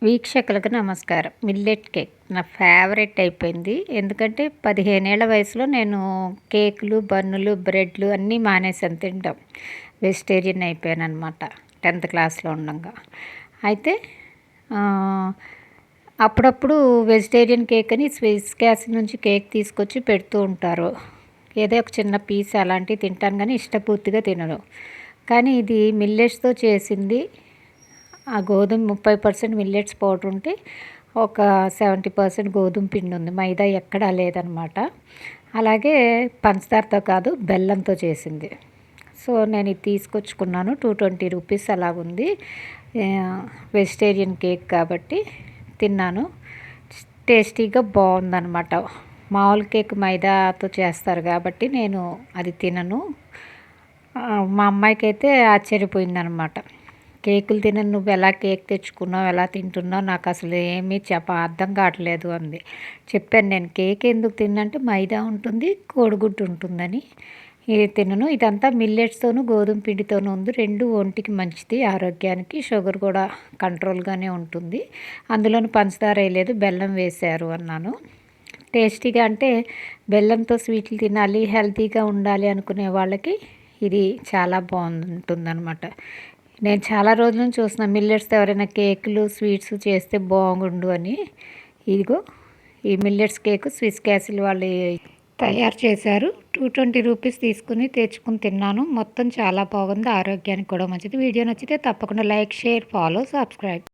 వీక్షకులకు నమస్కారం. Millet cake నా ఫేవరెట్ అయిపోయింది. ఎందుకంటే 15 ఏళ్ల వయసులో నేను కేకులు, బన్నులు, బ్రెడ్లు అన్నీ మానేశాను తినడం. వెజిటేరియన్ అయిపోయాననమాట 10థ్ క్లాస్‌లో ఉండంగా. అయితే అప్పుడప్పుడు వెజిటేరియన్ కేక్ అని స్విస్ క్యాసిల్ నుంచి కేక్ తీసుకొచ్చి పెడుతూ ఉంటారు. ఏదో ఒక చిన్న పీస్ అలాంటివి తింటాను కానీ ఇష్టపూర్తిగా తినను. కానీ ఇది మిల్లెట్స్‌తో చేసింది. ఆ గోధుమ 30% మిల్లెట్స్ పౌడర్ ఉంటే ఒక 70% గోధుమ పిండి ఉంది. మైదా ఎక్కడా లేదనమాట. అలాగే పంచదారతో కాదు బెల్లంతో చేసింది. సో నేను ఇది తీసుకొచ్చుకున్నాను. 220 రూపీస్ అలాగుంది. వెజిటేరియన్ కేక్ కాబట్టి తిన్నాను. టేస్టీగా బాగుందనమాట. మామూలు కేక్ మైదాతో చేస్తారు కాబట్టి నేను అది తినను. మా అమ్మాయికైతే ఆశ్చర్యపోయిందనమాట. కేకులు తినను నువ్వు ఎలా కేక్ తెచ్చుకున్నావు, ఎలా తింటున్నావు, నాకు అసలు ఏమీ అర్థం కావట్లేదు అంది. చెప్పాను నేను కేక్ ఎందుకు తిన్నంటే మైదా ఉంటుంది, కోడిగుడ్డు ఉంటుందని ఇది తినను. ఇదంతా మిల్లెట్స్తోనూ గోధుమ పిండితోనూ ఉంది. రెండు ఒంటికి మంచిది, ఆరోగ్యానికి. షుగర్ కూడా కంట్రోల్గానే ఉంటుంది. అందులోని పంచదార వేయలేదు, బెల్లం వేశారు అన్నాను. టేస్టీగా అంటే బెల్లంతో స్వీట్లు తినాలి, హెల్తీగా ఉండాలి అనుకునే వాళ్ళకి ఇది చాలా బాగుంటుందన్నమాట. నేను చాలా రోజుల నుంచి చూస్తున్నాను మిల్లెట్స్తో ఎవరైనా కేకులు, స్వీట్స్ చేస్తే బాగుండు అని. ఇదిగో ఈ మిల్లెట్స్ కేకు స్విస్ క్యాసిల్ వాళ్ళు తయారు చేశారు. 220 రూపీస్ తీసుకుని తెచ్చుకుని తిన్నాను. మొత్తం చాలా బాగుంది, ఆరోగ్యానికి కూడా మంచిది. వీడియో నచ్చితే తప్పకుండా లైక్, షేర్, ఫాలో, సబ్స్క్రైబ్.